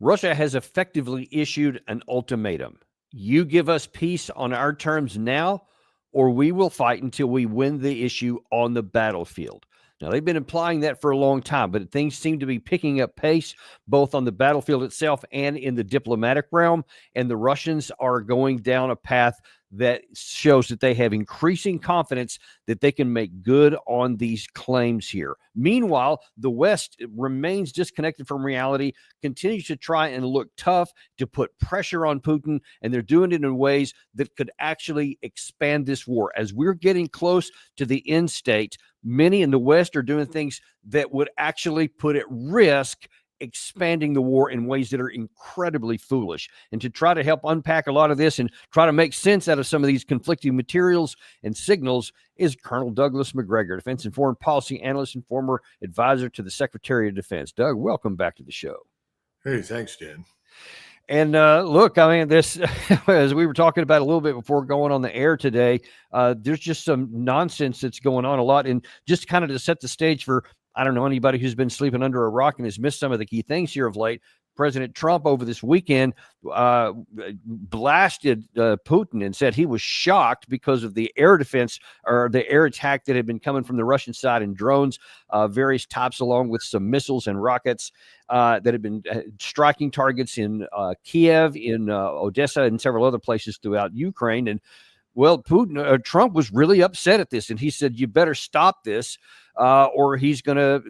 Russia has effectively issued an ultimatum. You give us peace on our terms now, or we will fight until we win the issue on the battlefield. Now, they've been implying that for a long time, but things seem to be picking up pace both on the battlefield itself and in the diplomatic realm. And the Russians are going down a path that shows that they have increasing confidence that they can make good on these claims here. Meanwhile, the West remains disconnected from reality, continues to try and look tough to put pressure on Putin, and they're doing it in ways that could actually expand this war. As we're getting close to the end state, many in the West are doing things that would actually put at risk expanding the war in ways that are incredibly foolish. And to try to help unpack a lot of this and try to make sense out of some of these conflicting materials and signals is Colonel Douglas McGregor, defense and foreign policy analyst and former advisor to the Secretary of Defense. Doug, welcome back to the show. Hey, thanks, Dan. And look, I mean, this, as we were talking about a little bit before going on the air today, there's just some nonsense that's going on a lot. And just kind of to set the stage for, I don't know, anybody who's been sleeping under a rock and has missed some of the key things here of late, President Trump over this weekend blasted Putin and said he was shocked because of the air defense or the air attack that had been coming from the Russian side in drones, various types, along with some missiles and rockets that had been striking targets in Kiev, in Odessa, and several other places throughout Ukraine. And well, Trump was really upset at this, and he said, "You better stop this, or it's going to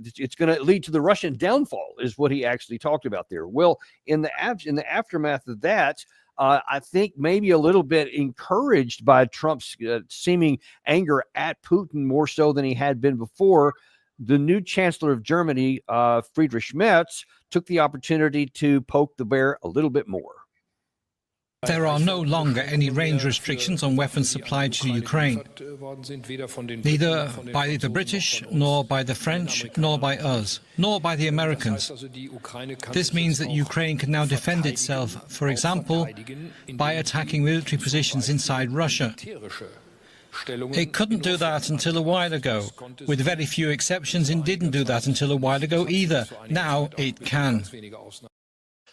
lead to the Russian downfall," is what he actually talked about there. Well, in the aftermath of that, I think maybe a little bit encouraged by Trump's seeming anger at Putin more so than he had been before, the new Chancellor of Germany, Friedrich Merz, took the opportunity to poke the bear a little bit more. There are no longer any range restrictions on weapons supplied to Ukraine, neither by the British, nor by the French, nor by us, nor by the Americans. This means that Ukraine can now defend itself, for example, by attacking military positions inside Russia. It couldn't do that until a while ago. With very few exceptions, it didn't do that until a while ago either. Now it can.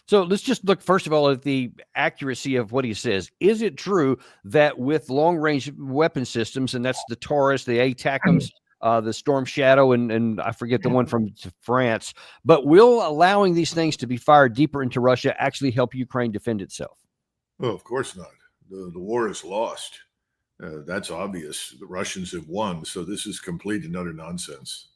So let's just look, first of all, at the accuracy of what he says. Is it true that with long-range weapon systems, and that's the Taurus, the ATACMS, the Storm Shadow, and I forget the one from France, but will allowing these things to be fired deeper into Russia actually help Ukraine defend itself? Well, of course not. The war is lost. That's obvious. The Russians have won, so this is complete and utter nonsense.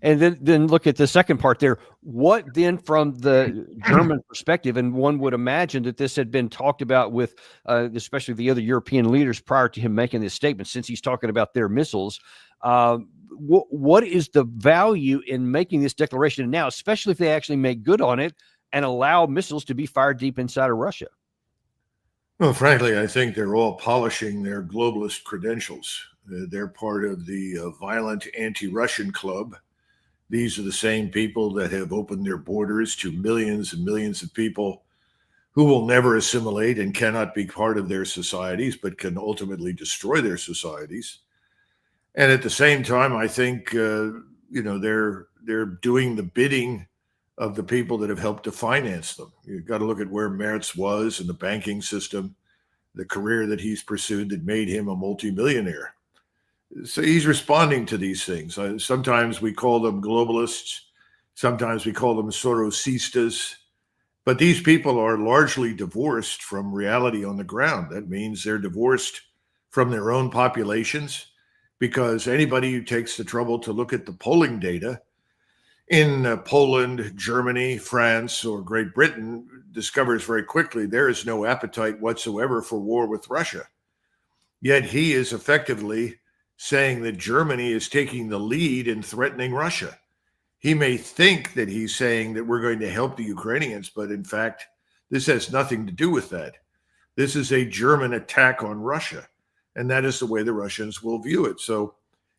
And then look at the second part there. What then from the German perspective, and one would imagine that this had been talked about with especially the other European leaders prior to him making this statement, since he's talking about their missiles. What is the value in making this declaration now, especially if they actually make good on it and allow missiles to be fired deep inside of Russia? Well, frankly, I think they're all polishing their globalist credentials. They're part of the violent anti-Russian club. These are the same people that have opened their borders to millions and millions of people who will never assimilate and cannot be part of their societies, but can ultimately destroy their societies. And at the same time, I think, they're doing the bidding of the people that have helped to finance them. You've got to look at where Merz was in the banking system, the career that he's pursued that made him a multimillionaire. So he's responding to these things. Sometimes we call them globalists. Sometimes we call them Sorosistas. But these people are largely divorced from reality on the ground. That means they're divorced from their own populations, because anybody who takes the trouble to look at the polling data in Poland, Germany, France, or Great Britain discovers very quickly there is no appetite whatsoever for war with Russia. Yet he is effectively saying that Germany is taking the lead in threatening Russia. He may think that he's saying that we're going to help the Ukrainians, but in fact, this has nothing to do with that. This is a German attack on Russia, and that is the way the Russians will view it. So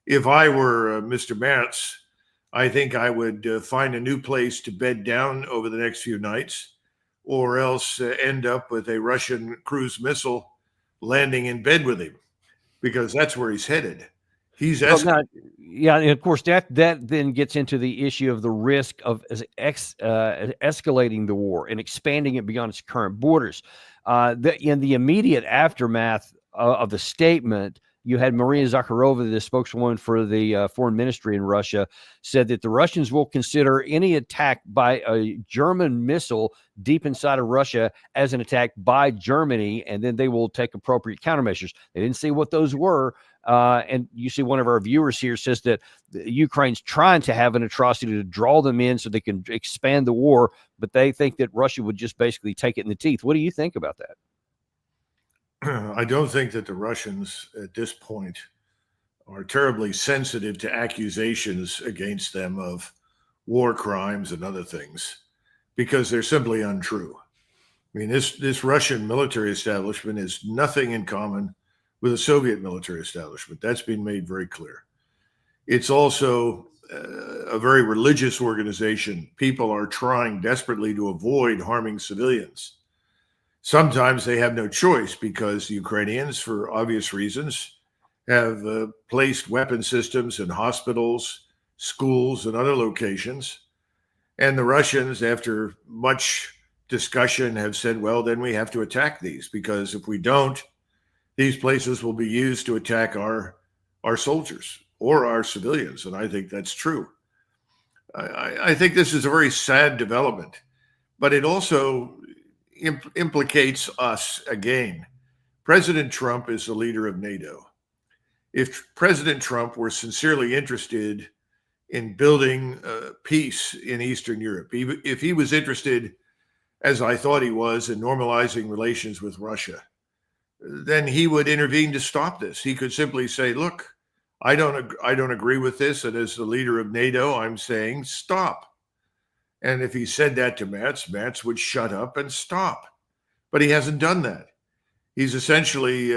if I were Mr. Merz, I think I would find a new place to bed down over the next few nights, or else end up with a Russian cruise missile landing in bed with him, because that's where he's headed. He's Well, yeah, and of course that then gets into the issue of the risk of escalating the war and expanding it beyond its current borders. In the immediate aftermath of the statement, you had Maria Zakharova, the spokeswoman for the foreign ministry in Russia, said that the Russians will consider any attack by a German missile deep inside of Russia as an attack by Germany, and then they will take appropriate countermeasures. They didn't say what those were. And you see one of our viewers here says that Ukraine's trying to have an atrocity to draw them in so they can expand the war, but they think that Russia would just basically take it in the teeth. What do you think about that? I don't think that the Russians at this point are terribly sensitive to accusations against them of war crimes and other things, because they're simply untrue. I mean, this Russian military establishment has nothing in common with the Soviet military establishment. That's been made very clear. It's also a very religious organization. People are trying desperately to avoid harming civilians. Sometimes they have no choice because the Ukrainians, for obvious reasons, have placed weapon systems in hospitals, schools, and other locations. And the Russians, after much discussion, have said, well, then we have to attack these, because if we don't, these places will be used to attack our soldiers or our civilians. And I think that's true. I think this is a very sad development, but it also implicates us again. President Trump is the leader of NATO. If President Trump were sincerely interested in building peace in Eastern Europe, if he was interested, as I thought he was, in normalizing relations with Russia, then he would intervene to stop this. He could simply say, look, I don't agree with this, and as the leader of NATO, I'm saying stop. And if he said that to Merz would shut up and stop. But he hasn't done that. He's essentially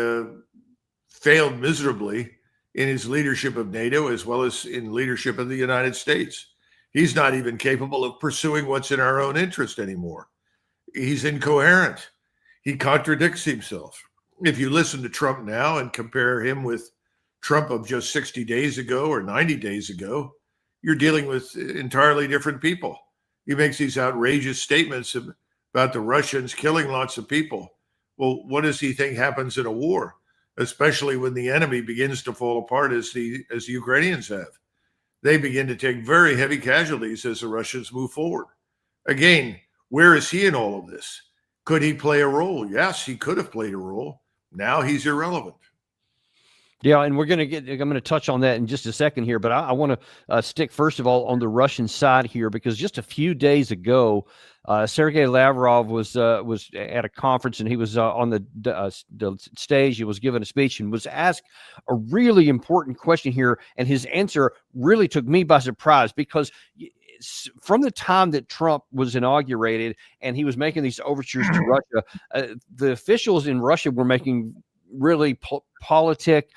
failed miserably in his leadership of NATO, as well as in leadership of the United States. He's not even capable of pursuing what's in our own interest anymore. He's incoherent. He contradicts himself. If you listen to Trump now and compare him with Trump of just 60 days ago or 90 days ago, you're dealing with entirely different people. He makes these outrageous statements about the Russians killing lots of people. Well, what does he think happens in a war, especially when the enemy begins to fall apart as the Ukrainians have? They begin to take very heavy casualties as the Russians move forward. Again, where is he in all of this? Could he play a role? Yes, he could have played a role. Now he's irrelevant. Yeah, and I'm going to touch on that in just a second here, but I want to stick first of all on the Russian side here, because just a few days ago, Sergei Lavrov was at a conference, and he was on the stage. He was given a speech and was asked a really important question here, and his answer really took me by surprise, because from the time that Trump was inaugurated and he was making these overtures to Russia, the officials in Russia were making really politic,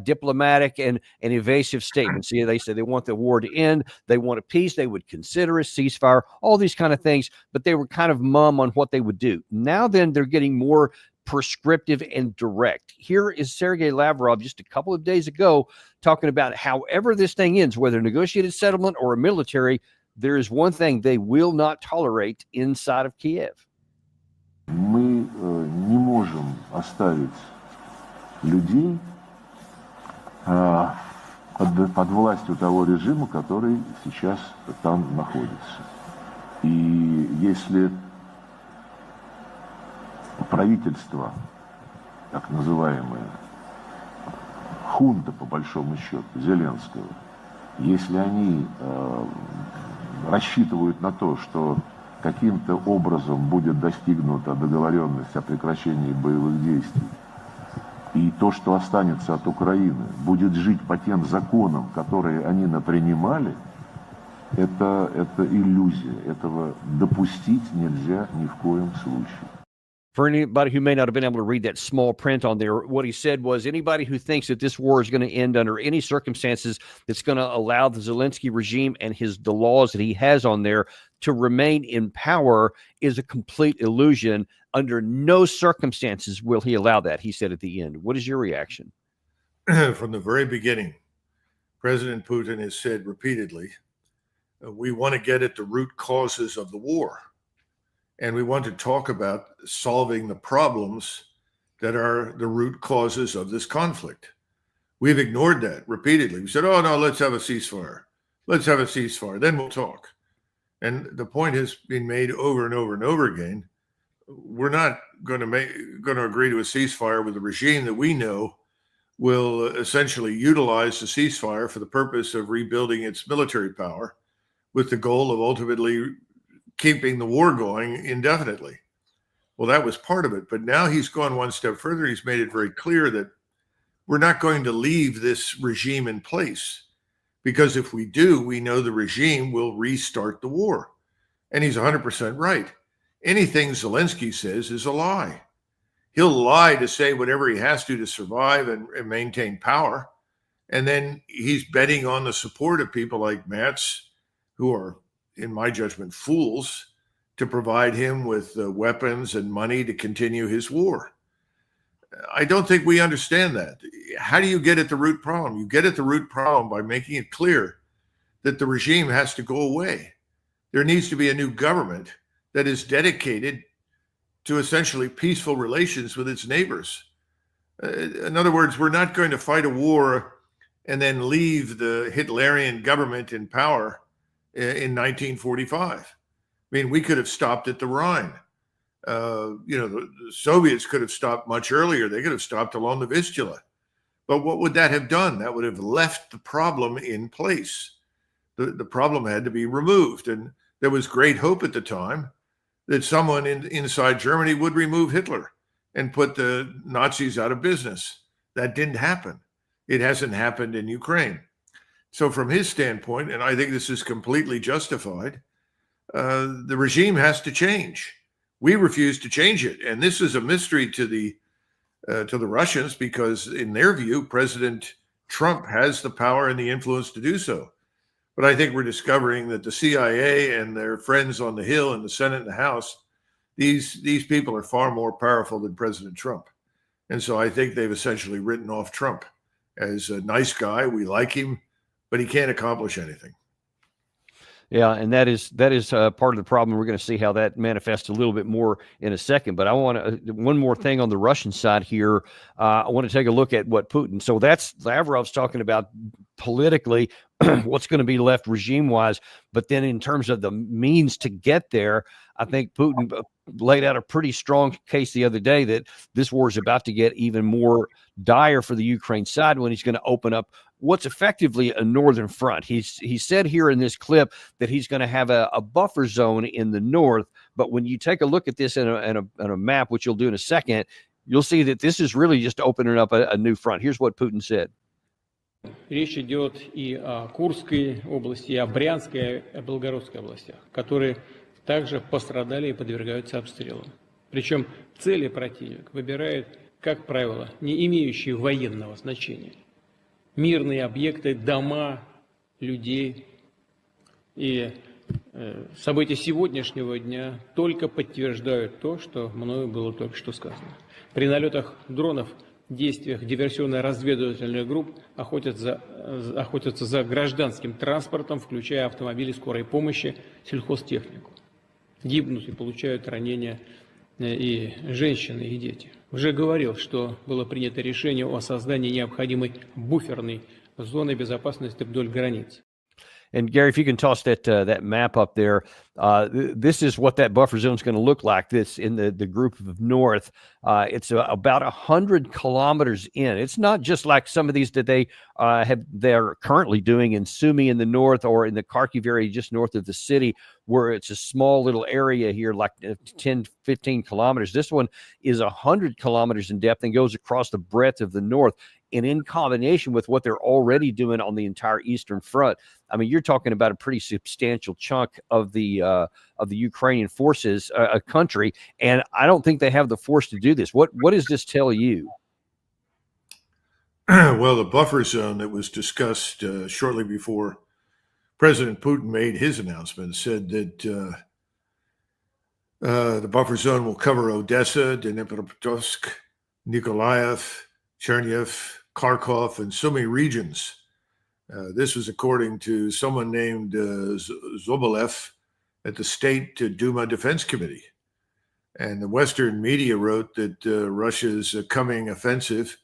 diplomatic, and evasive statements. See, they say they want the war to end. They want a peace. They would consider a ceasefire, all these kind of things, but they were kind of mum on what they would do. Now then, they're getting more prescriptive and direct. Here is Sergei Lavrov just a couple of days ago talking about however this thing ends, whether a negotiated settlement or a military, there is one thing they will not tolerate inside of Kiev. Мы не можем оставить людей под властью того режима, который сейчас там находится. И если правительство, так называемое, хунта, по большому счету, Зеленского, если они рассчитывают на то, что каким-то образом будет достигнута договоренность о прекращении боевых действий, и то, что останется от Украины, будет жить по тем законам, которые они напринимали, это иллюзия. Этого допустить нельзя ни в коем случае. For anybody who may not have been able to read that small print on there, what he said was anybody who thinks that this war is going to end under any circumstances that's going to allow the Zelensky regime and the laws that he has on there to remain in power is a complete illusion. Under no circumstances will he allow that, he said at the end. What is your reaction? From the very beginning, President Putin has said repeatedly, we want to get at the root causes of the war. And we want to talk about solving the problems that are the root causes of this conflict. We've ignored that repeatedly. We said, oh, no, let's have a ceasefire. Let's have a ceasefire. Then we'll talk. And the point has been made over and over and over again. We're not going to agree to a ceasefire with a regime that we know will essentially utilize the ceasefire for the purpose of rebuilding its military power with the goal of ultimately keeping the war going indefinitely. Well, that was part of it. But now he's gone one step further. He's made it very clear that we're not going to leave this regime in place, because if we do, we know the regime will restart the war. And he's 100% right. Anything Zelensky says is a lie. He'll lie to say whatever he has to survive and maintain power. And then he's betting on the support of people like Matz, who are, in my judgment, fools, to provide him with weapons and money to continue his war. I don't think we understand that. How do you get at the root problem? You get at the root problem by making it clear that the regime has to go away. There needs to be a new government that is dedicated to essentially peaceful relations with its neighbors. In other words, we're not going to fight a war and then leave the Hitlerian government in power in 1945. I mean, we could have stopped at the Rhine. The Soviets could have stopped much earlier. They could have stopped along the Vistula. But what would that have done? That would have left the problem in place. The problem had to be removed. And there was great hope at the time that someone inside Germany would remove Hitler and put the Nazis out of business. That didn't happen. It hasn't happened in Ukraine. So from his standpoint, and I think this is completely justified, the regime has to change. We refuse to change it. And this is a mystery to the Russians, because in their view, President Trump has the power and the influence to do so. But I think we're discovering that the CIA and their friends on the Hill and the Senate and the House, these people are far more powerful than President Trump. And so I think they've essentially written off Trump as a nice guy. We like him, but he can't accomplish anything. Yeah, and that is part of the problem. We're going to see how that manifests a little bit more in a second. But I want to one more thing on the Russian side here. I want to take a look at what Putin. So that's Lavrov's talking about politically what's going to be left regime-wise. But then in terms of the means to get there, I think Putin laid out a pretty strong case the other day that this war is about to get even more dire for the Ukraine side when he's going to open up what's effectively a northern front. He said here in this clip that he's going to have a buffer zone in the north. But when you take a look at this in a map, which you'll do in a second, you'll see that this is really just opening up a new front. Here's what Putin said. Речь идет и о Курской области, и о Брянской, и о Белгородской областях, которые также пострадали и подвергаются обстрелам. Причем цели противник выбирает, как правило, не имеющие военного значения. Мирные объекты, дома, людей. И события сегодняшнего дня только подтверждают то, что мною было только что сказано. При налетах дронов, действиях диверсионно-разведывательных групп охотятся за гражданским транспортом, включая автомобили скорой помощи, сельхозтехнику. Гибнут и получают ранения и женщины, и дети. Уже говорил, что было принято решение о создании необходимой буферной зоны безопасности вдоль границ. And Gary, if you can toss that map up there, this is what that buffer zone is going to look like. This in the group of north. It's about 100 kilometers in. It's not just like some of these that they're currently doing in Sumy in the north or in the Kharkiv area just north of the city, where it's a small little area here, like 10, 15 kilometers. This one is 100 kilometers in depth and goes across the breadth of the north. And in combination with what they're already doing on the entire Eastern Front, I mean, you're talking about a pretty substantial chunk of the Ukrainian forces, a country, and I don't think they have the force to do this. What does this tell you? Well, the buffer zone that was discussed shortly before President Putin made his announcement said that the buffer zone will cover Odessa, This was according to someone named Zobolev at the State Duma Defense Committee. And the Western media wrote that Russia's coming offensive,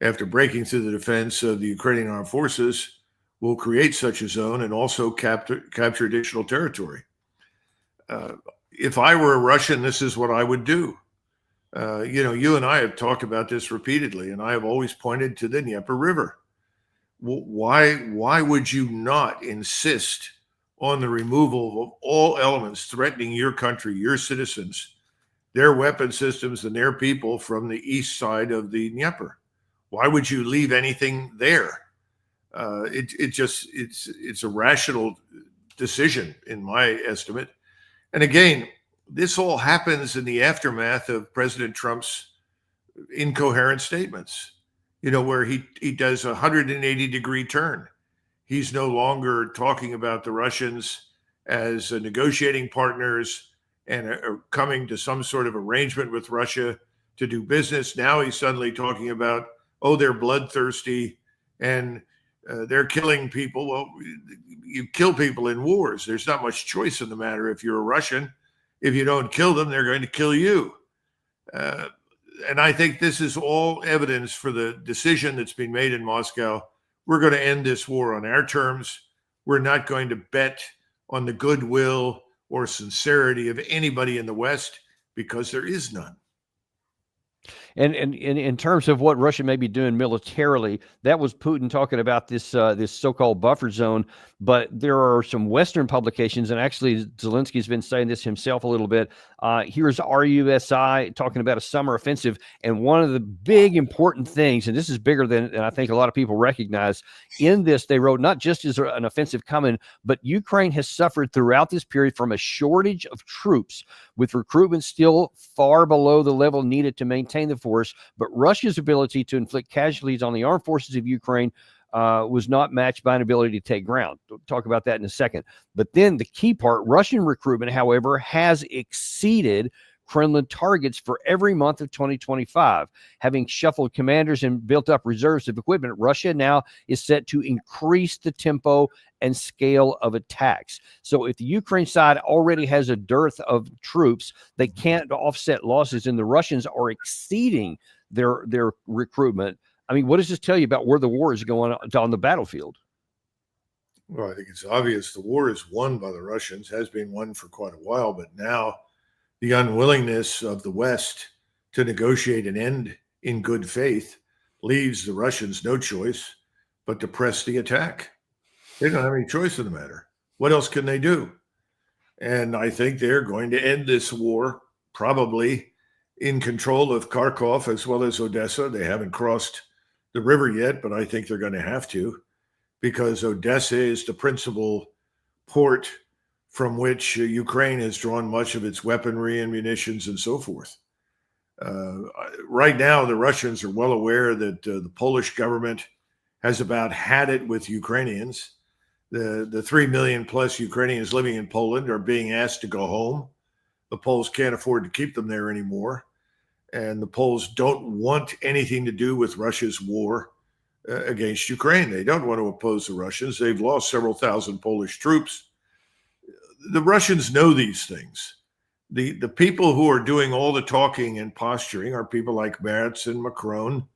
after breaking through the defense of the Ukrainian armed forces, will create such a zone and also capture additional territory. If I were a Russian, this is what I would do. You and I have talked about this repeatedly, and I have always pointed to the Dnieper River. Why would you not insist on the removal of all elements threatening your country, your citizens, their weapon systems, and their people from the east side of the Dnieper? Why would you leave anything there? It's a rational decision, in my estimate. And again, this all happens in the aftermath of President Trump's incoherent statements, where he does a 180-degree turn. He's no longer talking about the Russians as negotiating partners and are coming to some sort of arrangement with Russia to do business. Now he's suddenly talking about, they're bloodthirsty and they're killing people. Well, you kill people in wars. There's not much choice in the matter. If you're a Russian, if you don't kill them, they're going to kill you. And I think this is all evidence for the decision that's been made in Moscow. We're going to end this war on our terms. We're not going to bet on the goodwill or sincerity of anybody in the West, because there is none. And in terms of what Russia may be doing militarily, that was Putin talking about this so-called buffer zone. But there are some Western publications, and actually Zelensky's been saying this himself a little bit. Here's RUSI talking about a summer offensive. And one of the big important things, and this is bigger than I think a lot of people recognize, in this they wrote, not just is there an offensive coming, but Ukraine has suffered throughout this period from a shortage of troops, with recruitment still far below the level needed to maintain the force. But Russia's ability to inflict casualties on the armed forces of Ukraine was not matched by an ability to take ground. We'll talk about that in a second. But then the key part, Russian recruitment, however, has exceeded Kremlin targets for every month of 2025. Having shuffled commanders and built up reserves of equipment, Russia now is set to increase the tempo and scale of attacks. So if the Ukraine side already has a dearth of troops, they can't offset losses, and the Russians are exceeding their recruitment. I mean, what does this tell you about where the war is going on the battlefield? Well, I think it's obvious the war is won by the Russians, has been won for quite a while, but now the unwillingness of the West to negotiate an end in good faith leaves the Russians no choice but to press the attack. They don't have any choice in the matter. What else can they do? And I think they're going to end this war probably in control of Kharkov as well as Odessa. They haven't crossed the river yet, but I think they're going to have to, because Odessa is the principal port from which Ukraine has drawn much of its weaponry and munitions and so forth. Right now, the Russians are well aware that the Polish government has about had it with Ukrainians. The 3 million plus Ukrainians living in Poland are being asked to go home. The Poles can't afford to keep them there anymore. And the Poles don't want anything to do with Russia's war against Ukraine. They don't want to oppose the Russians. They've lost several thousand Polish troops. The Russians know these things. The people who are doing all the talking and posturing are people like Merz and Macron,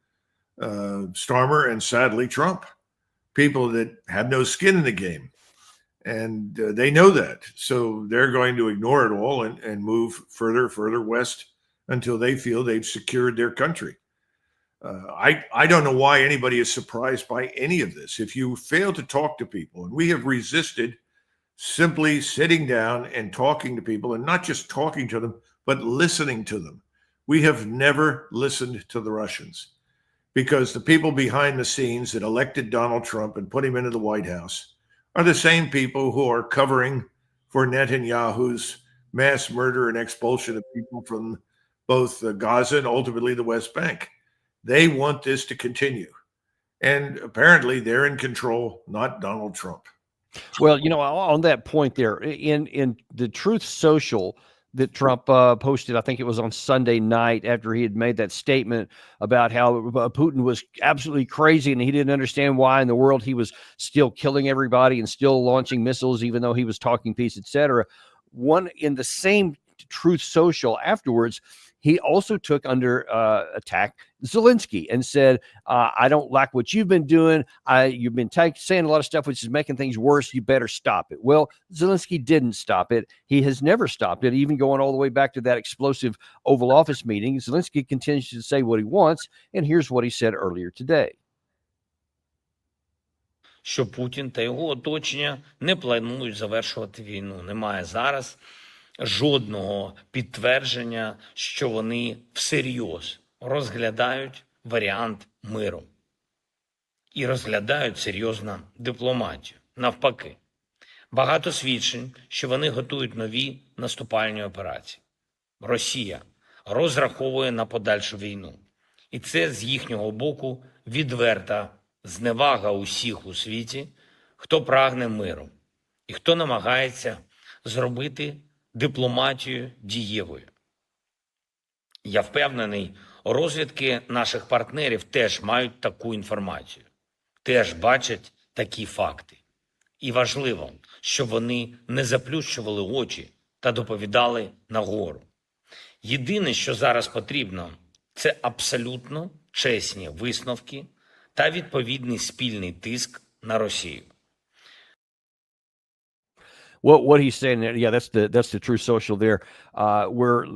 Starmer, and sadly Trump, people that have no skin in the game. And they know that. So they're going to ignore it all and move further west until they feel they've secured their country. I don't know why anybody is surprised by any of this. If you fail to talk to people, and we have resisted simply sitting down and talking to people, and not just talking to them, but listening to them. We have never listened to the Russians, because the people behind the scenes that elected Donald Trump and put him into the White House are the same people who are covering for Netanyahu's mass murder and expulsion of people from both Gaza and ultimately the West Bank. They want this to continue. And apparently they're in control, not Donald Trump. Well, on that point there, in the Truth Social, that Trump posted. I think it was on Sunday night after he had made that statement about how Putin was absolutely crazy and he didn't understand why in the world he was still killing everybody and still launching missiles, even though he was talking peace, etc. One in the same Truth Social afterwards, he also took under attack Zelensky and said, I don't like what you've been doing. You've been saying a lot of stuff which is making things worse. You better stop it. Well, Zelensky didn't stop it. He has never stopped it, even going all the way back to that explosive Oval Office meeting. Zelensky continues to say what he wants, and here's what he said earlier today. Що Путін та його оточення не планують завершувати війну. Немає зараз жодного підтвердження, що вони всерйоз розглядають варіант миру. І розглядають серйозно дипломатію. Навпаки, багато свідчень, що вони готують нові наступальні операції. Росія розраховує на подальшу війну. І це з їхнього боку відверта зневага усіх у світі, хто прагне миру і хто намагається зробити дипломатію дієвою. Я впевнений, розвідки наших партнерів теж мають таку інформацію, теж бачать такі факти. І важливо, щоб вони не заплющували очі та доповідали нагору. Єдине, що зараз потрібно, це абсолютно чесні висновки та відповідний спільний тиск на Росію. What he's saying there, yeah, that's the True Social there, where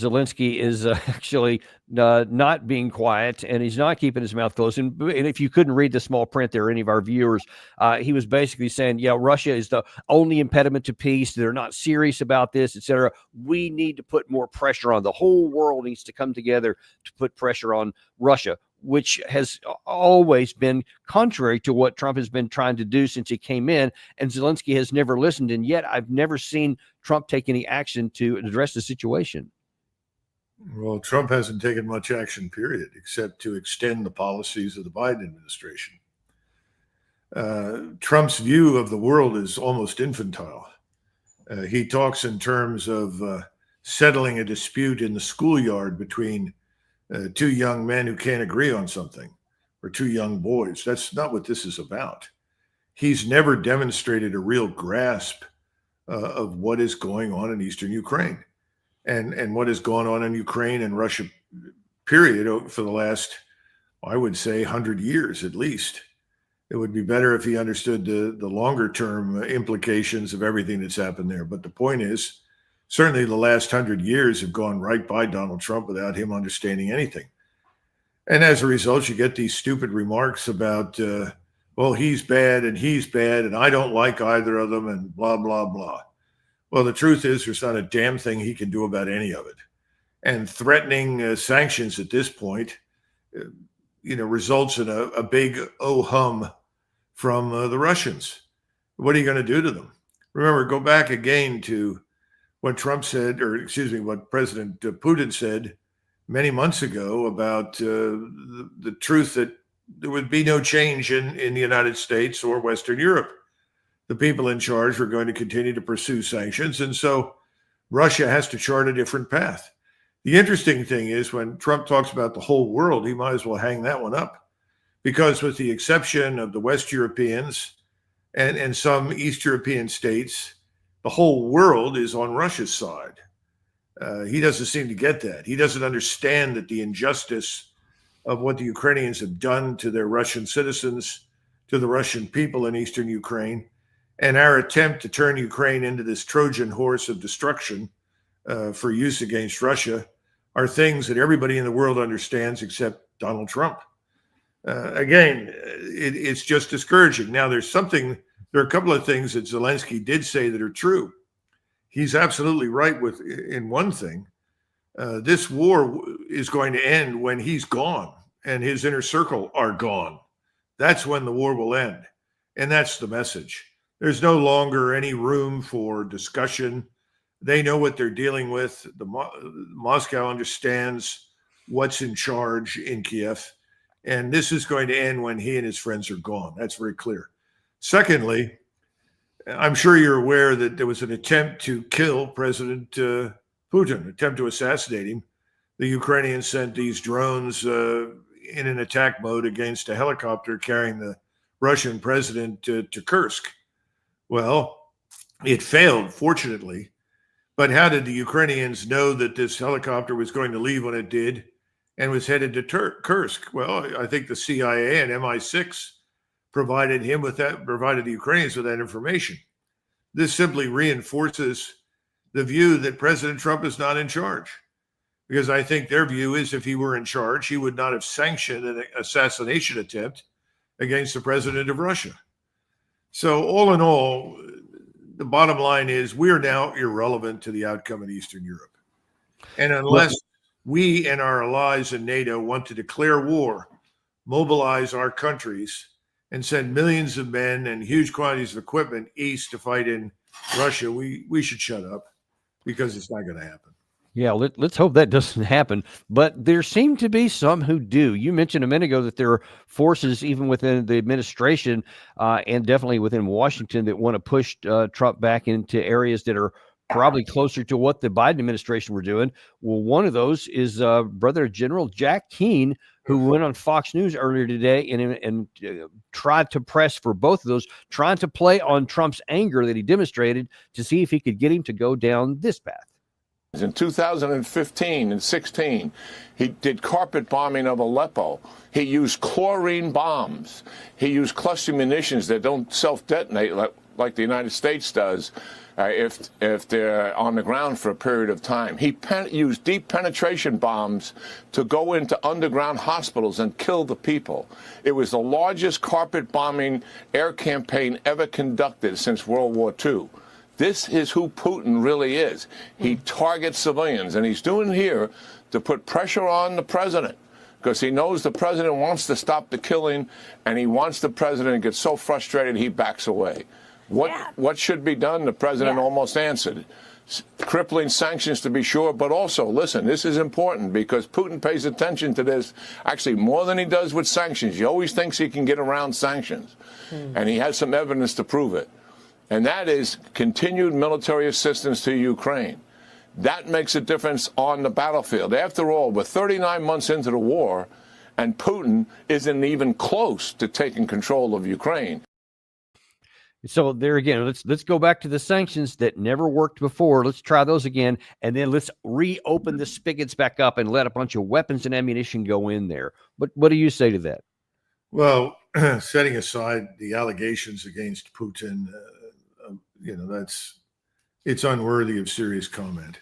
Zelensky is actually not being quiet and he's not keeping his mouth closed. And if you couldn't read the small print there, any of our viewers, he was basically saying, yeah, Russia is the only impediment to peace. They're not serious about this, etc. We need to put more pressure on. The whole world needs to come together to put pressure on Russia, which has always been contrary to what Trump has been trying to do since he came in. And Zelensky has never listened. And yet I've never seen Trump take any action to address the situation. Well, Trump hasn't taken much action, period, except to extend the policies of the Biden administration. Trump's view of the world is almost infantile. He talks in terms of settling a dispute in the schoolyard between two young men who can't agree on something, or two young boys. That's not what this is about. He's never demonstrated a real grasp of what is going on in Eastern Ukraine and what has gone on in Ukraine and Russia, period, for the last, I would say, 100 years at least. It would be better if he understood the longer term implications of everything that's happened there. But the point is, certainly the last 100 years have gone right by Donald Trump without him understanding anything. And as a result, you get these stupid remarks about, well, he's bad and I don't like either of them and blah, blah, blah. Well, the truth is there's not a damn thing he can do about any of it. And threatening sanctions at this point, results in a big oh-hum from the Russians. What are you going to do to them? Remember, go back again to what Trump said, what President Putin said many months ago about the truth that there would be no change in the United States or Western Europe. The people in charge were going to continue to pursue sanctions, and so Russia has to chart a different path. The interesting thing is when Trump talks about the whole world, he might as well hang that one up, because with the exception of the West Europeans and some East European states, the whole world is on Russia's side. He doesn't seem to get that. He doesn't understand that the injustice of what the Ukrainians have done to their Russian citizens, to the Russian people in Eastern Ukraine, and our attempt to turn Ukraine into this Trojan horse of destruction for use against Russia are things that everybody in the world understands except Donald Trump. Again, it's just discouraging. Now, there are a couple of things that Zelensky did say that are true. He's absolutely right in one thing. This war is going to end when he's gone and his inner circle are gone. That's when the war will end. And that's the message. There's no longer any room for discussion. They know what they're dealing with. Moscow understands what's in charge in Kiev. And this is going to end when he and his friends are gone. That's very clear. Secondly, I'm sure you're aware that there was an attempt to kill President Putin, attempt to assassinate him, the Ukrainians sent these drones in an attack mode against a helicopter carrying the Russian president to Kursk. Well, it failed, fortunately. But how did the Ukrainians know that this helicopter was going to leave when it did and was headed to Kursk? Well, I think the CIA and MI6 provided the Ukrainians with that information. This simply reinforces the view that President Trump is not in charge. Because I think their view is if he were in charge, he would not have sanctioned an assassination attempt against the president of Russia. So all in all, the bottom line is we're now irrelevant to the outcome in Eastern Europe. And unless we and our allies in NATO want to declare war, mobilize our countries, and send millions of men and huge quantities of equipment east to fight in Russia, we should shut up because it's not going to happen. Yeah, let's hope that doesn't happen. But there seem to be some who do. You mentioned a minute ago that there are forces even within the administration and definitely within Washington that want to push Trump back into areas that are probably closer to what the Biden administration were doing. Well, one of those is Brother General Jack Keane, who went on Fox News earlier today and tried to press for both of those, trying to play on Trump's anger that he demonstrated to see if he could get him to go down this path. In 2015 and 16, he did carpet bombing of Aleppo. He used chlorine bombs. He used cluster munitions that don't self-detonate like the United States does if they're on the ground for a period of time. He used deep penetration bombs to go into underground hospitals and kill the people. It was the largest carpet bombing air campaign ever conducted since World War II. This is who Putin really is. He targets civilians, and he's doing it here to put pressure on the president because he knows the president wants to stop the killing, and he wants the president to get so frustrated he backs away. What should be done? The president almost answered. Crippling sanctions, to be sure, but also, listen, this is important because Putin pays attention to this actually more than he does with sanctions. He always thinks he can get around sanctions, and he has some evidence to prove it. And that is continued military assistance to Ukraine. That makes a difference on the battlefield. After all, we're 39 months into the war, and Putin isn't even close to taking control of Ukraine. So there again, let's go back to the sanctions that never worked before. Let's try those again, and then let's reopen the spigots back up and let a bunch of weapons and ammunition go in there. But what do you say to that? Well, setting aside the allegations against Putin, it's unworthy of serious comment.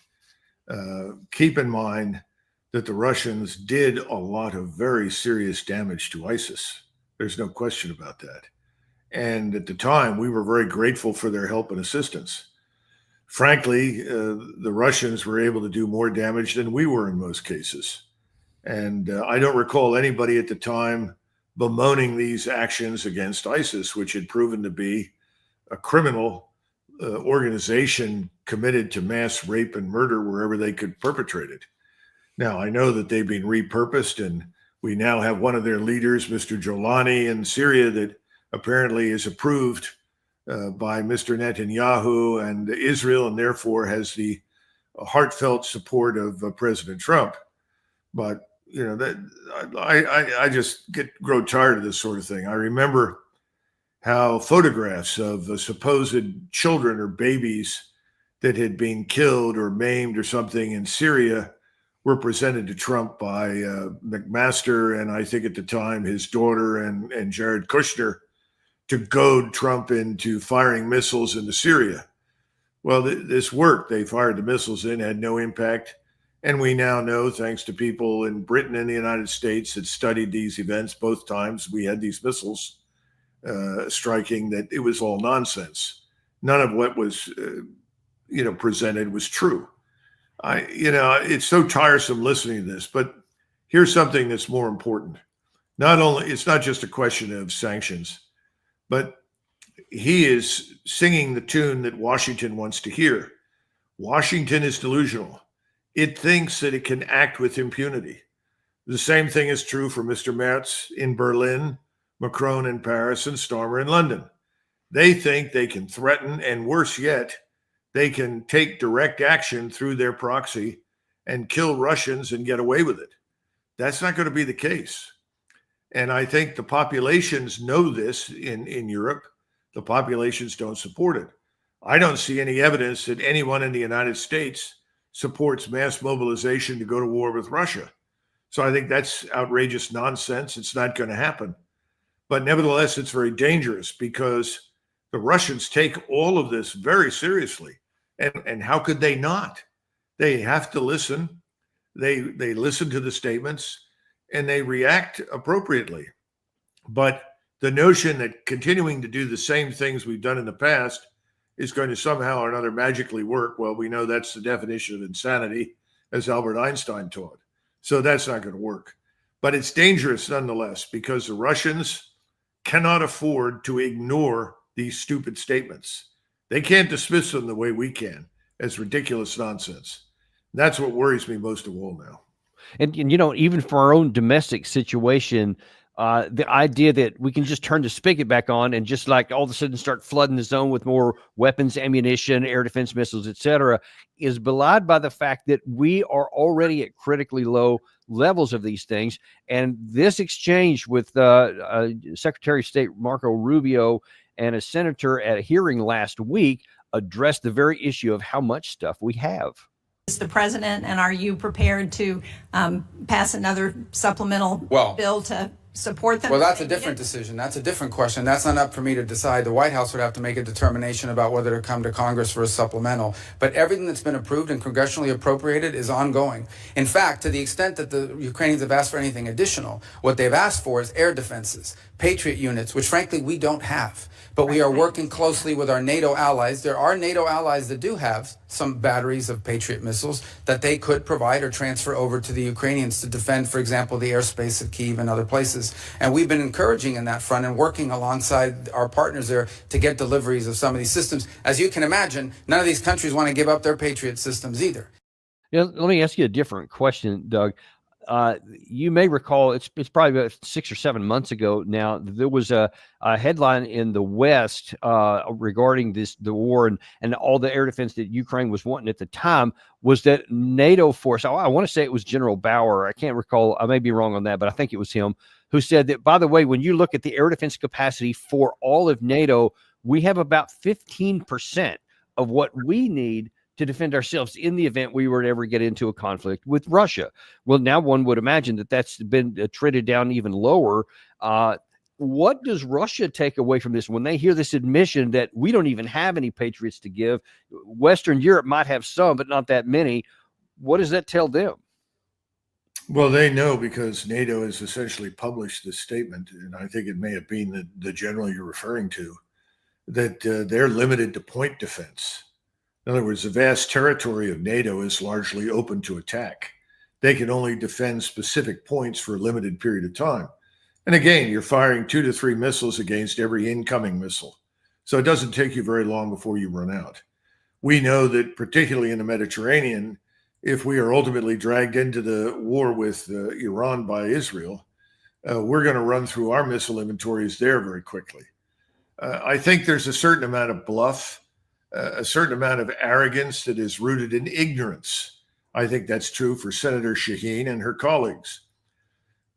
Keep in mind that the Russians did a lot of very serious damage to ISIS. There's no question about that. And at the time, we were very grateful for their help and assistance. Frankly, the Russians were able to do more damage than we were in most cases. And I don't recall anybody at the time bemoaning these actions against ISIS, which had proven to be a criminal organization committed to mass rape and murder wherever they could perpetrate it. Now, I know that they've been repurposed, and we now have one of their leaders, Mr. Jolani, in Syria that apparently is approved by Mr. Netanyahu and Israel, and therefore has the heartfelt support of President Trump. But, I just grow tired of this sort of thing. I remember how photographs of supposed children or babies that had been killed or maimed or something in Syria were presented to Trump by McMaster and I think at the time his daughter and Jared Kushner to goad Trump into firing missiles into Syria. Well, this worked. They fired the missiles in, had no impact. And we now know, thanks to people in Britain and the United States that studied these events both times, we had these missiles striking, that it was all nonsense. None of what was, presented was true. It's so tiresome listening to this, but here's something that's more important. It's not just a question of sanctions, but he is singing the tune that Washington wants to hear. Washington is delusional. It thinks that it can act with impunity. The same thing is true for Mr. Merz in Berlin, Macron in Paris, and Starmer in London. They think they can threaten and, worse yet, they can take direct action through their proxy and kill Russians and get away with it. That's not going to be the case. And I think the populations know this in Europe. The populations don't support it. I don't see any evidence that anyone in the United States supports mass mobilization to go to war with Russia. So I think that's outrageous nonsense. It's not going to happen. But nevertheless, it's very dangerous because the Russians take all of this very seriously. And how could they not? They have to listen. They listen to the statements and they react appropriately. But the notion that continuing to do the same things we've done in the past is going to somehow or another magically work, well, we know that's the definition of insanity, as Albert Einstein taught. So that's not going to work. But it's dangerous nonetheless, because the Russians cannot afford to ignore these stupid statements. They can't dismiss them the way we can as ridiculous nonsense. That's what worries me most of all now. And you know, even for our own domestic situation, the idea that we can just turn the spigot back on and just like all of a sudden start flooding the zone with more weapons, ammunition, air defense missiles, etc., is belied by the fact that we are already at critically low levels of these things. And this exchange with Secretary of State Marco Rubio and a senator at a hearing last week addressed the very issue of how much stuff we have. Is the president, and are you prepared to pass another supplemental bill to support them? Well, that's a different decision. That's a different question. That's not up for me to decide. The White House would have to make a determination about whether to come to Congress for a supplemental. But everything that's been approved and congressionally appropriated is ongoing. In fact, to the extent that the Ukrainians have asked for anything additional, what they've asked for is air defenses, Patriot units, which frankly we don't have. But we are working closely with our NATO allies. There are NATO allies that do have some batteries of Patriot missiles that they could provide or transfer over to the Ukrainians to defend, for example, the airspace of Kyiv and other places. And we've been encouraging in that front and working alongside our partners there to get deliveries of some of these systems. As you can imagine, none of these countries want to give up their Patriot systems either. Yeah, let me ask you a different question, Doug. You may recall it's probably about 6 or 7 months ago now. There was a headline in the West regarding the war and all the air defense that Ukraine was wanting at the time was that NATO force. I want to say it was General Bauer. I can't recall. I may be wrong on that, but I think it was him who said that, by the way, when you look at the air defense capacity for all of NATO, we have about 15% of what we need to defend ourselves in the event we were to ever get into a conflict with Russia. Well, now one would imagine that that's been treated down even lower. What does Russia take away from this when they hear this admission that we don't even have any Patriots to give? Western Europe might have some, but not that many. What does that tell them? Well, they know because NATO has essentially published this statement, and I think it may have been the general you're referring to, that they're limited to point defense. In other words, the vast territory of NATO is largely open to attack. They can only defend specific points for a limited period of time. And again, you're firing 2 to 3 missiles against every incoming missile. So it doesn't take you very long before you run out. We know that particularly in the Mediterranean, if we are ultimately dragged into the war with Iran by Israel, we're going to run through our missile inventories there very quickly. I think there's a certain amount of bluff, a certain amount of arrogance that is rooted in ignorance. I think that's true for Senator Shaheen and her colleagues.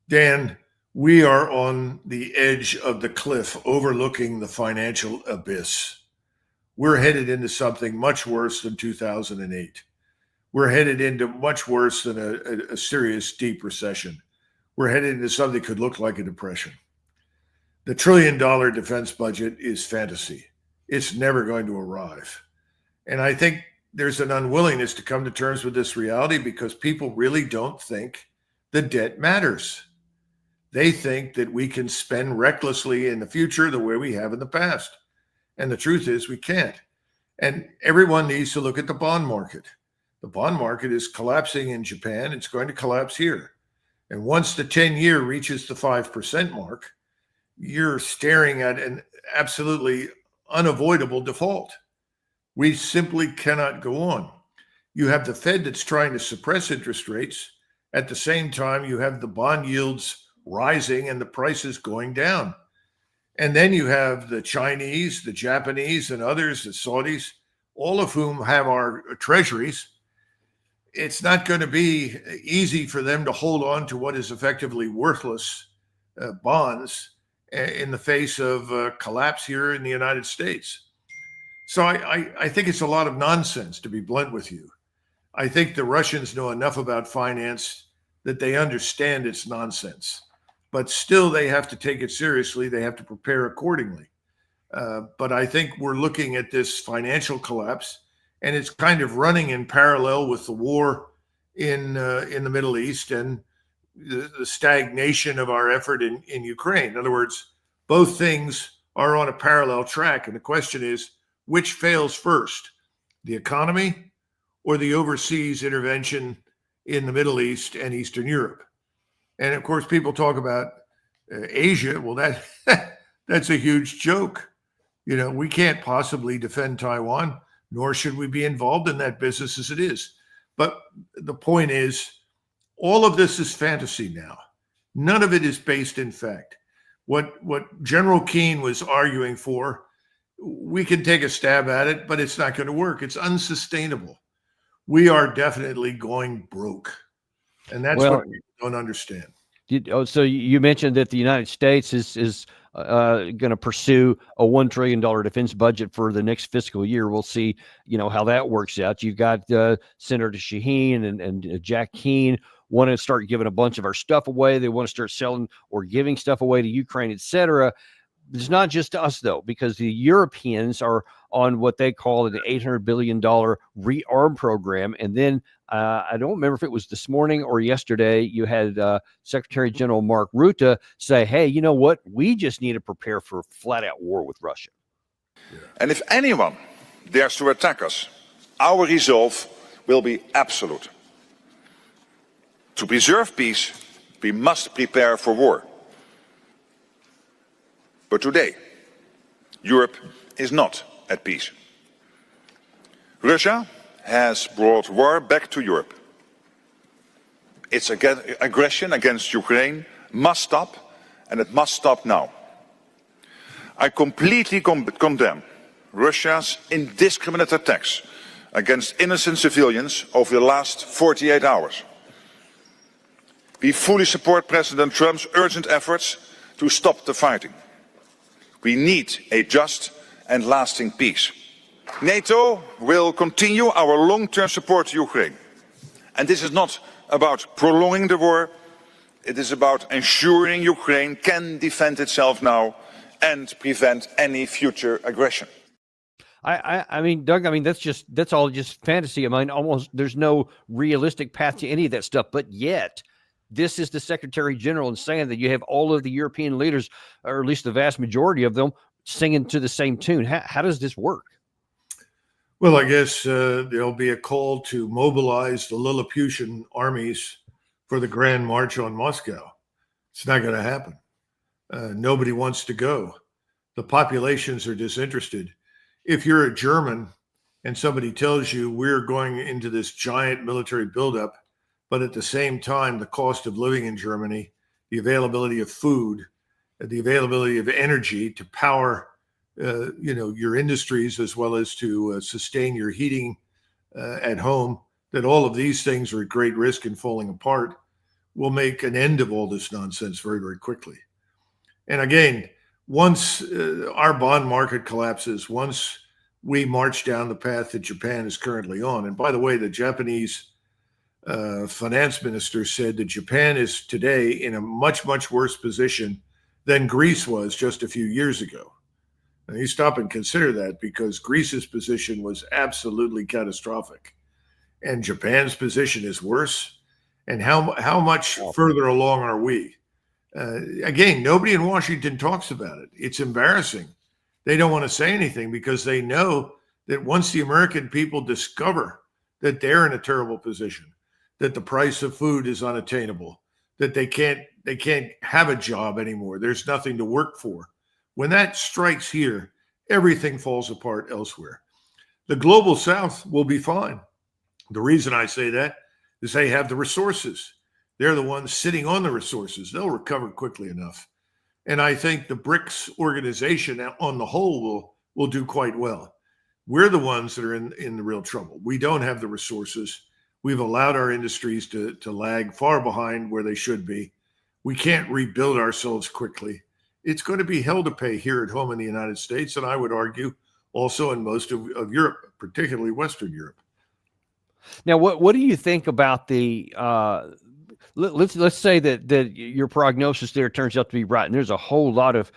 Dan, we are on the edge of the cliff overlooking the financial abyss. We're headed into something much worse than 2008. We're headed into much worse than a serious deep recession. We're headed into something that could look like a depression. The $1 trillion defense budget is fantasy. It's never going to arrive. And I think there's an unwillingness to come to terms with this reality because people really don't think the debt matters. They think that we can spend recklessly in the future the way we have in the past. And the truth is we can't. And everyone needs to look at the bond market. The bond market is collapsing in Japan. It's going to collapse here. And once the 10-year reaches the 5% mark, you're staring at an absolutely unavoidable default. We simply cannot go on. You have the Fed that's trying to suppress interest rates. At the same time, you have the bond yields rising and the prices going down. And then you have the Chinese, the Japanese, and others, the Saudis, all of whom have our treasuries, it's not going to be easy for them to hold on to what is effectively worthless bonds in the face of collapse here in the United States. So I think it's a lot of nonsense, to be blunt with you. I think the Russians know enough about finance that they understand it's nonsense, but still they have to take it seriously. They have to prepare accordingly. But I think we're looking at this financial collapse, and it's kind of running in parallel with the war in the Middle East and the stagnation of our effort in Ukraine. In other words, both things are on a parallel track. And the question is, which fails first, the economy or the overseas intervention in the Middle East and Eastern Europe? And of course, people talk about Asia. Well, that's a huge joke. You know, we can't possibly defend Taiwan, nor should we be involved in that business as it is. But the point is, all of this is fantasy now. None of it is based in fact. What General Keane was arguing for, we can take a stab at it, but it's not going to work. It's unsustainable. We are definitely going broke. And that's what we don't understand. So you mentioned that the United States is going to pursue a $1 trillion defense budget for the next fiscal year. We'll see, how that works out. You've got Senator Shaheen and Jack Keane want to start giving a bunch of our stuff away. They want to start selling or giving stuff away to Ukraine, etc. It's not just us, though, because the Europeans are on what they call an $800 billion rearm program. And then I don't remember if it was this morning or yesterday, you had Secretary General Mark Rutte say, hey, you know what? We just need to prepare for a flat-out war with Russia. And if anyone dares to attack us, our resolve will be absolute. To preserve peace, we must prepare for war. But today, Europe is not at peace. Russia has brought war back to Europe. Its aggression against Ukraine must stop, and it must stop now. I completely condemn Russia's indiscriminate attacks against innocent civilians over the last 48 hours. We fully support President Trump's urgent efforts to stop the fighting. We need a just and lasting peace. NATO will continue our long-term support to Ukraine. And this is not about prolonging the war. It is about ensuring Ukraine can defend itself now and prevent any future aggression. I mean, Doug, that's all just fantasy. I mean, almost there's no realistic path to any of that stuff. But yet, this is the Secretary General and saying that you have all of the European leaders, or at least the vast majority of them, singing to the same tune. How does this work? Well, I guess there'll be a call to mobilize the Lilliputian armies for the Grand March on Moscow. It's not going to happen. Nobody wants to go. The populations are disinterested. If you're a German and somebody tells you we're going into this giant military buildup, but at the same time, the cost of living in Germany, the availability of food, the availability of energy to power your industries, as well as to sustain your heating at home, that all of these things are at great risk in falling apart, will make an end of all this nonsense very, very quickly. And again, once our bond market collapses, once we march down the path that Japan is currently on, and by the way, the Japanese finance minister said that Japan is today in a much, much worse position than Greece was just a few years ago. And you stop and consider that, because Greece's position was absolutely catastrophic, and Japan's position is worse. And how much further along are we? Again, nobody in Washington talks about it. It's embarrassing. They don't want to say anything because they know that once the American people discover that they're in a terrible position, that the price of food is unattainable, that they can't have a job anymore, there's nothing to work for. When that strikes here, everything falls apart elsewhere. The global South will be fine. The reason I say that is they have the resources. They're the ones sitting on the resources. They'll recover quickly enough. And I think the BRICS organization on the whole will do quite well. We're the ones that are in the real trouble. We don't have the resources. We've allowed our industries to lag far behind where they should be. We can't rebuild ourselves quickly. It's going to be hell to pay here at home in the United States, and I would argue also in most of Europe, particularly Western Europe. Now, what do you think about the let's say that your prognosis there turns out to be right, and there's a whole lot of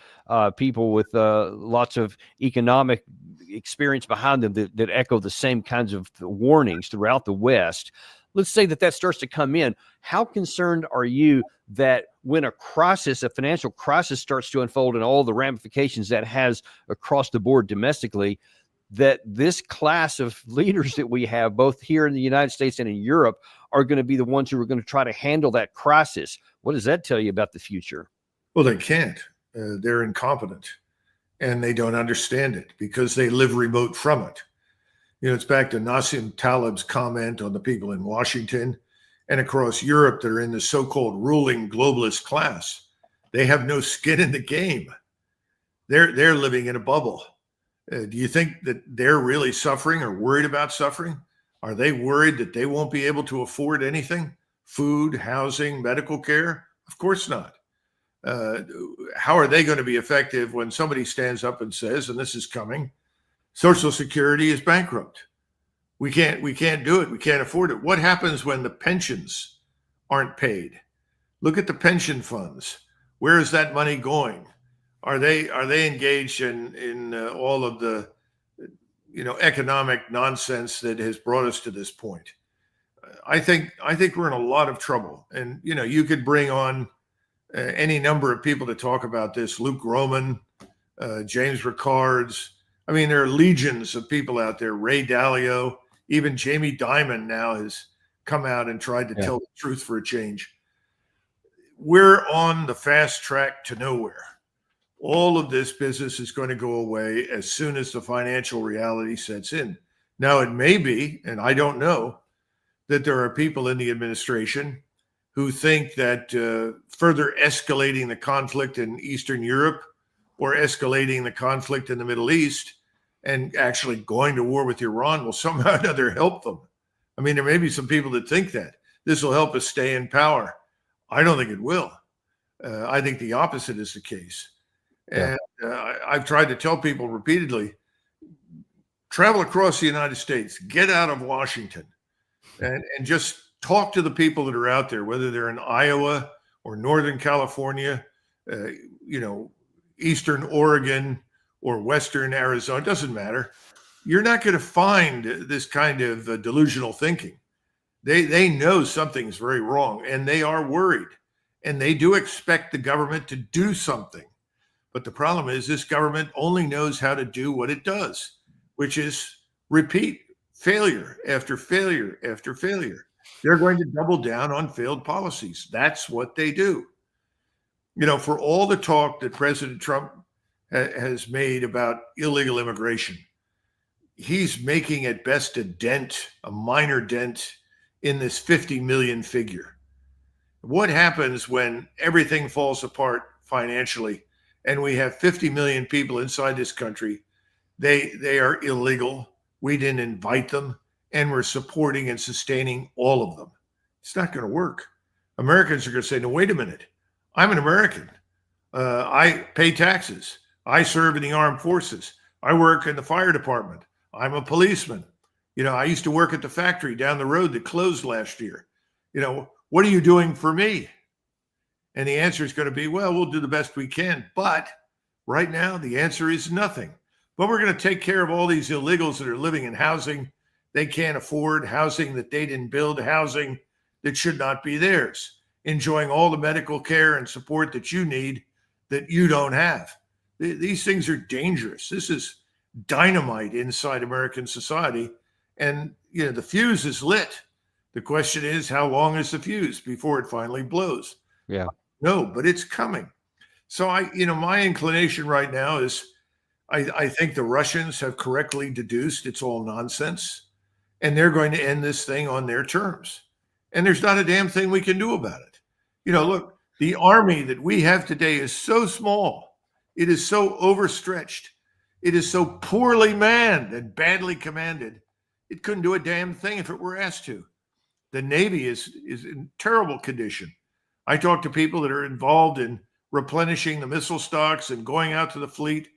people with lots of economic experience behind them that echo the same kinds of warnings throughout the West. Let's say that starts to come in. How concerned are you that when a financial crisis starts to unfold and all the ramifications that has across the board domestically, that this class of leaders that we have, both here in the United States and in Europe, are going to be the ones who are going to try to handle that crisis? What does that tell you about the future? Well, they can't. They're incompetent, and they don't understand it because they live remote from it. It's back to Nassim Taleb's comment on the people in Washington and across Europe that are in the so-called ruling globalist class. They have no skin in the game. They're living in a bubble. Do you think that they're really suffering or worried about suffering? Are they worried that they won't be able to afford anything? Food, housing, medical care? Of course not. How are they going to be effective when somebody stands up and says, and this is coming, Social Security is bankrupt? We can't do it. We can't afford it. What happens when the pensions aren't paid? Look at the pension funds. Where is that money going? Are they engaged in all of the economic nonsense that has brought us to this point? I think we're in a lot of trouble. And you could bring on any number of people to talk about this. Luke Roman, James Ricards. I mean, there are legions of people out there. Ray Dalio, even Jamie Dimon now has come out and tried to tell the truth for a change. We're on the fast track to nowhere. All of this business is going to go away as soon as the financial reality sets in. Now, it may be, and I don't know, that there are people in the administration who think that further escalating the conflict in Eastern Europe or escalating the conflict in the Middle East and actually going to war with Iran will somehow or another help them. I mean, there may be some people that think that this will help us stay in power. I don't think it will. I think the opposite is the case. And I've tried to tell people repeatedly, travel across the United States, get out of Washington, and just talk to the people that are out there, whether they're in Iowa or Northern California, Eastern Oregon or Western Arizona. It doesn't matter. You're not going to find this kind of delusional thinking. They know something's very wrong, and they are worried, and they do expect the government to do something. But the problem is this government only knows how to do what it does, which is repeat failure after failure after failure. They're going to double down on failed policies. That's what they do. For all the talk that President Trump has made about illegal immigration, he's making at best a minor dent in this 50 million figure. What happens when everything falls apart financially and we have 50 million people inside this country? They are illegal. We didn't invite them, and we're supporting and sustaining all of them. It's not going to work. Americans are going to say, no, wait a minute. I'm an American. I pay taxes. I serve in the armed forces. I work in the fire department. I'm a policeman. I used to work at the factory down the road that closed last year. What are you doing for me? And the answer is going to be, well, we'll do the best we can. But right now, the answer is nothing. But we're going to take care of all these illegals that are living in housing they can't afford, housing that they didn't build, housing that should not be theirs, enjoying all the medical care and support that you need that you don't have. These things are dangerous. This is dynamite inside American society. And, the fuse is lit. The question is, how long is the fuse before it finally blows? Yeah. No, but it's coming. So my inclination right now is I think the Russians have correctly deduced it's all nonsense, and they're going to end this thing on their terms. And there's not a damn thing we can do about it. Look, the army that we have today is so small. It is so overstretched. It is so poorly manned and badly commanded, it couldn't do a damn thing if it were asked to. The Navy is in terrible condition. I talk to people that are involved in replenishing the missile stocks and going out to the fleet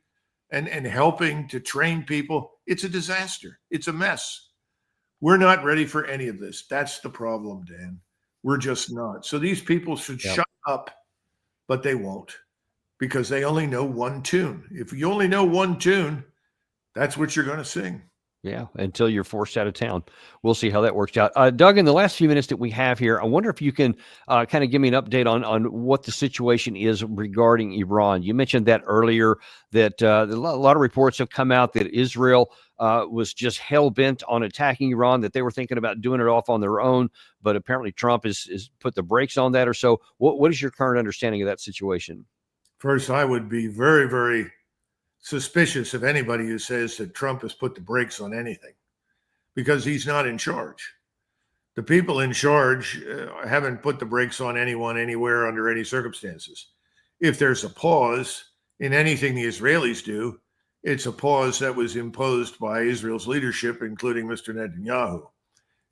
and helping to train people. It's a disaster. It's a mess. We're not ready for any of this. That's the problem, Dan. We're just not. So these people should shut up, but they won't, because they only know one tune. If you only know one tune, that's what you're going to sing. Yeah, until you're forced out of town. We'll see how that works out. Doug, in the last few minutes that we have here, I wonder if you can kind of give me an update on what the situation is regarding Iran. You mentioned that earlier, that a lot of reports have come out that Israel was just hell-bent on attacking Iran, that they were thinking about doing it off on their own, but apparently Trump has put the brakes on that or so. What is your current understanding of that situation? First, I would be very, very suspicious of anybody who says that Trump has put the brakes on anything, because he's not in charge. The people in charge haven't put the brakes on anyone anywhere under any circumstances. If there's a pause in anything the Israelis do, it's a pause that was imposed by Israel's leadership, including Mr. Netanyahu.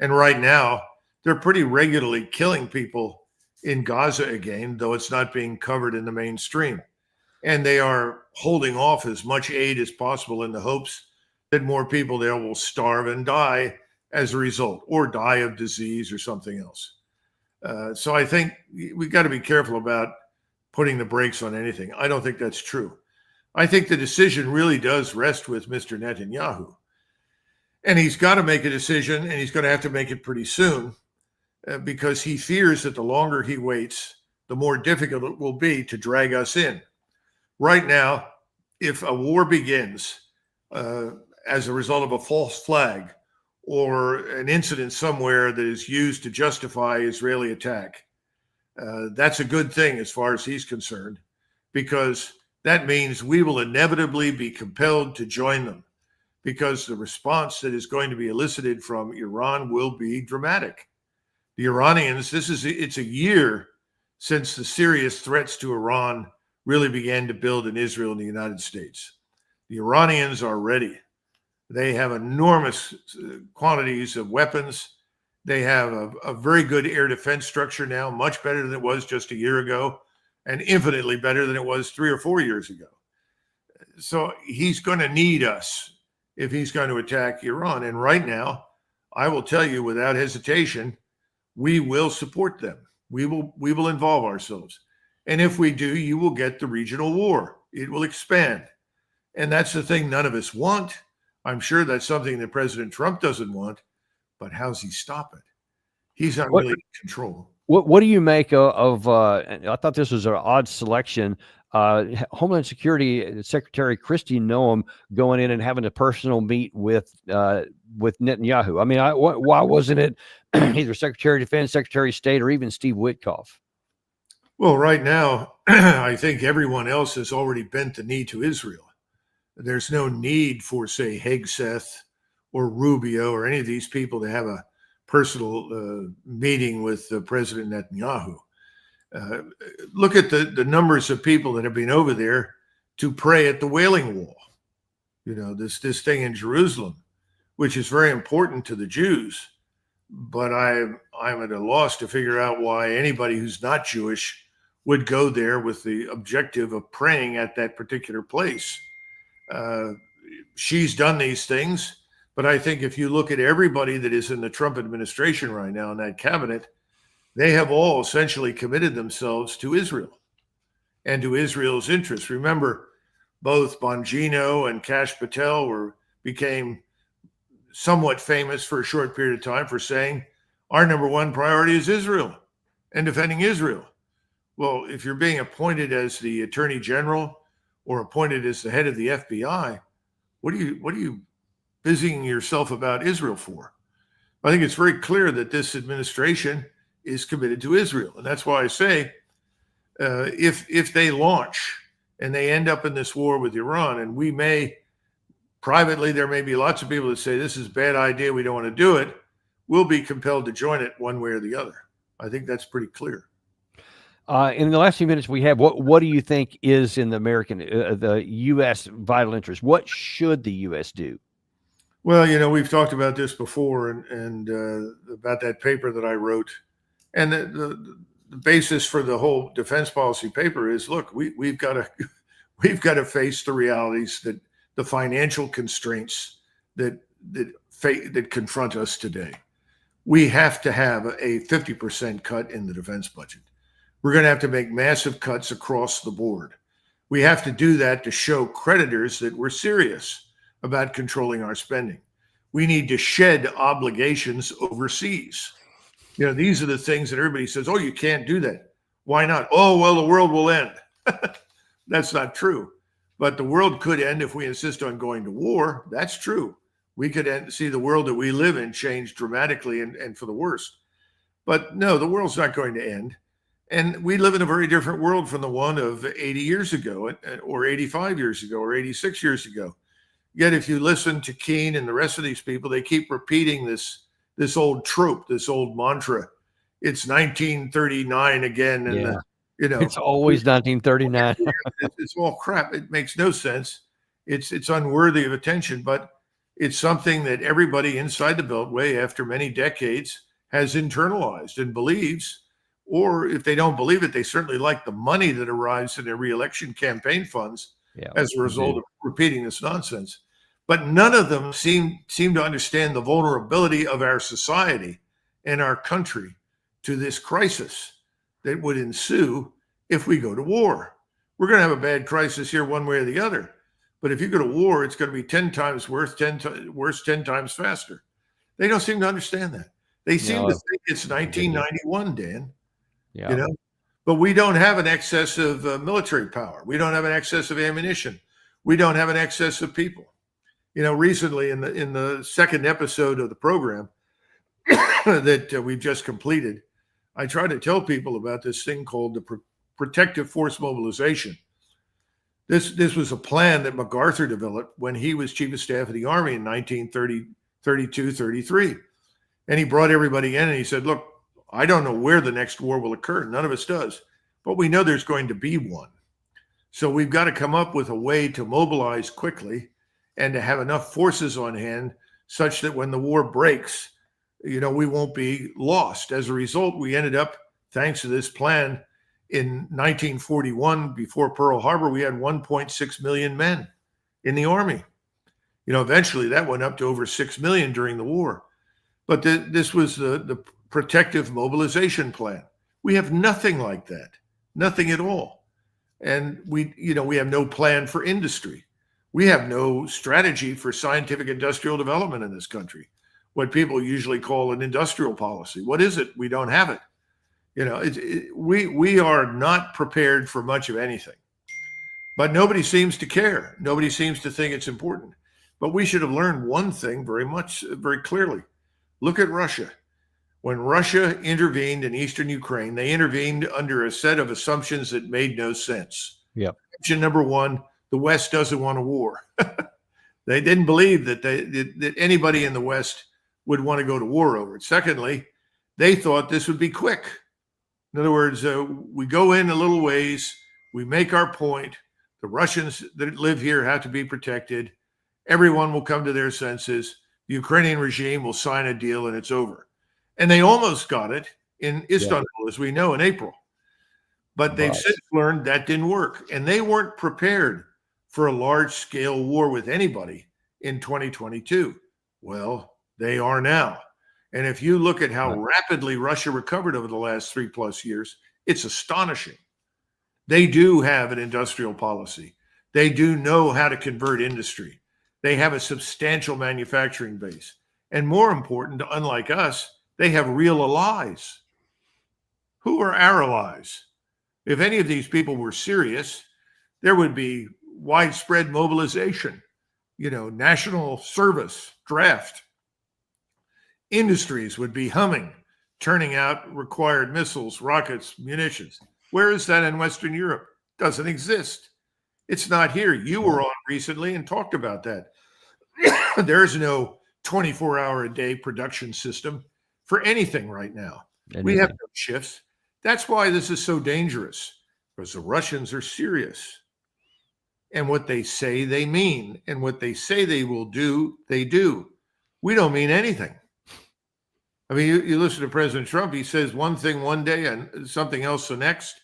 And right now, they're pretty regularly killing people in Gaza again, though it's not being covered in the mainstream. And they are holding off as much aid as possible in the hopes that more people there will starve and die as a result, or die of disease or something else. So I think we've got to be careful about putting the brakes on anything. I don't think that's true. I think the decision really does rest with Mr. Netanyahu. And he's got to make a decision, and he's going to have to make it pretty soon, because he fears that the longer he waits, the more difficult it will be to drag us in. Right now, if a war begins as a result of a false flag or an incident somewhere that is used to justify Israeli attack, that's a good thing as far as he's concerned, because that means we will inevitably be compelled to join them, because the response that is going to be elicited from Iran will be dramatic. The Iranians, it's a year since the serious threats to Iran really began to build in Israel and the United States. The Iranians are ready. They have enormous quantities of weapons. They have a very good air defense structure now, much better than it was just a year ago, and infinitely better than it was 3 or 4 years ago. So he's going to need us if he's going to attack Iran. And right now, I will tell you without hesitation, we will support them. We will involve ourselves. And if we do, you will get the regional war. It will expand. And that's the thing none of us want. I'm sure that's something that President Trump doesn't want, but how's he stop it? He's not really in control. What do you make of I thought this was an odd selection, Homeland Security Secretary Kristi Noem going in and having a personal meet with Netanyahu? I mean, why wasn't it either Secretary of Defense, Secretary of State, or even Steve Witkoff? Well, right now, I think everyone else has already bent the knee to Israel. There's no need for, say, Hegseth or Rubio or any of these people to have a personal meeting with President Netanyahu. Look at the numbers of people that have been over there to pray at the Wailing Wall. You know, this thing in Jerusalem, which is very important to the Jews. But I'm at a loss to figure out why anybody who's not Jewish would go there with the objective of praying at that particular place. She's done these things, but I think if you look at everybody that is in the Trump administration right now in that cabinet, they have all essentially committed themselves to Israel and to Israel's interests. Remember, both Bongino and Kash Patel became somewhat famous for a short period of time for saying our number one priority is Israel and defending Israel. Well, if you're being appointed as the Attorney General or appointed as the head of the FBI, what are you busying yourself about Israel for? I think it's very clear that this administration is committed to Israel. And that's why I say if they launch and they end up in this war with Iran, and we may, privately, there may be lots of people that say this is a bad idea, we don't want to do it, we'll be compelled to join it one way or the other. I think that's pretty clear. In the last few minutes we have, what do you think is in the U.S. vital interest? What should the U.S. do? Well, we've talked about this before, and about that paper that I wrote, and the basis for the whole defense policy paper is: look, we've got to face the realities, that the financial constraints that confront us today. We have to have a 50% cut in the defense budget. We're going to have to make massive cuts across the board. We have to do that to show creditors that we're serious about controlling our spending. We need to shed obligations overseas. These are the things that everybody says, oh, you can't do that. Why not? Oh, well, the world will end. That's not true. But the world could end if we insist on going to war. That's true. We could see the world that we live in change dramatically and for the worse. But no, the world's not going to end. And we live in a very different world from the one of 80 years ago, or 85 years ago, or 86 years ago. Yet if you listen to Keane and the rest of these people, they keep repeating this old trope, this old mantra. It's 1939 again. And, it's always 1939. It's all crap. It makes no sense. It's unworthy of attention, but it's something that everybody inside the Beltway, after many decades, has internalized and believes. Or if they don't believe it, they certainly like the money that arrives in their reelection campaign funds as a result of repeating this nonsense. But none of them seem to understand the vulnerability of our society and our country to this crisis that would ensue if we go to war. We're going to have a bad crisis here one way or the other. But if you go to war, it's going to be 10 times worse, 10 times faster. They don't seem to understand that. They seem to think it's 1991, Dan. But we don't have an excess of military power. We don't have an excess of ammunition. We don't have an excess of people. Recently in the second episode of the program that we've just completed, I try to tell people about this thing called the protective force mobilization. This was a plan that MacArthur developed when he was chief of staff of the Army in 1932, 33. And he brought everybody in and he said, look, I don't know where the next war will occur. None of us does. But we know there's going to be one. So we've got to come up with a way to mobilize quickly and to have enough forces on hand such that when the war breaks, we won't be lost. As a result, we ended up, thanks to this plan, in 1941, before Pearl Harbor, we had 1.6 million men in the Army. Eventually that went up to over 6 million during the war. But this was the protective mobilization plan. We have nothing like that, nothing at all. And we have no plan for industry. We have no strategy for scientific industrial development in this country, what people usually call an industrial policy. What is it? We don't have it. We are not prepared for much of anything. But nobody seems to care. Nobody seems to think it's important. But we should have learned one thing very clearly. Look at Russia. When Russia intervened in eastern Ukraine, they intervened under a set of assumptions that made no sense. Assumption number one, the West doesn't want a war. They didn't believe that anybody in the West would want to go to war over it. Secondly, they thought this would be quick. In other words, we go in a little ways, we make our point, the Russians that live here have to be protected, everyone will come to their senses, the Ukrainian regime will sign a deal and it's over. And they almost got it in Istanbul, as we know, in April. But they've since learned that didn't work. And they weren't prepared for a large-scale war with anybody in 2022. Well, they are now. And if you look at how rapidly Russia recovered over the last 3+ years, it's astonishing. They do have an industrial policy. They do know how to convert industry. They have a substantial manufacturing base. And more important, unlike us, they have real allies. Who are our allies? If any of these people were serious, there would be widespread mobilization, national service, draft. Industries would be humming, turning out required missiles, rockets, munitions. Where is that in Western Europe? Doesn't exist. It's not here. You were on recently and talked about that. There's no 24-hour-a-day production system for anything right now. We have no shifts. That's why this is so dangerous, because the Russians are serious. And what they say, they mean. And what they say they will do, they do. We don't mean anything. I mean, you listen to President Trump, he says one thing one day and something else the next.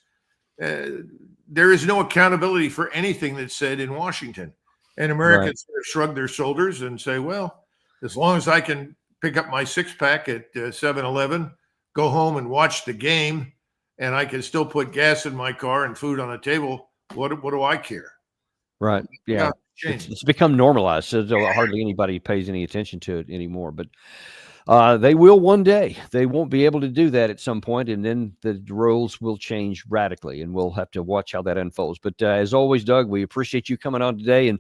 There is no accountability for anything that's said in Washington. And Americans sort of shrug their shoulders and say, well, as long as I can pick up my six-pack at 7-Eleven, go home and watch the game, and I can still put gas in my car and food on the table, what do I care? Right. Yeah. It's become normalized, so hardly anybody pays any attention to it anymore. But they will one day. They won't be able to do that at some point, and then the rules will change radically, and we'll have to watch how that unfolds. But as always, Doug, we appreciate you coming on today and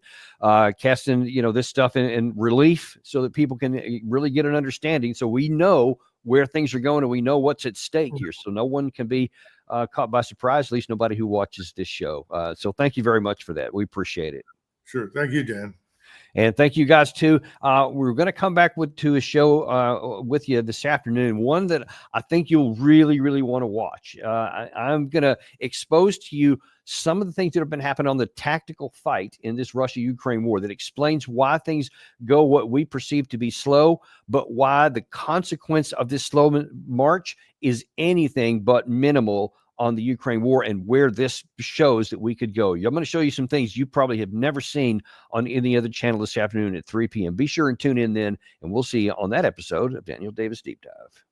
casting this stuff in relief so that people can really get an understanding, so we know where things are going and we know what's at stake here, so no one can be caught by surprise, at least nobody who watches this show. So thank you very much for that. We appreciate it. Sure. Thank you, Dan. And thank you guys too. We're going to come back to a show with you this afternoon, one that I think you'll really, really want to watch. I'm going to expose to you some of the things that have been happening on the tactical fight in this Russia-Ukraine war that explains why things go what we perceive to be slow, but why the consequence of this slow march is anything but minimal on the Ukraine war, and where this shows that we could go. I'm going to show you some things you probably have never seen on any other channel this afternoon at 3 p.m. Be sure and tune in then, and we'll see you on that episode of Daniel Davis Deep Dive.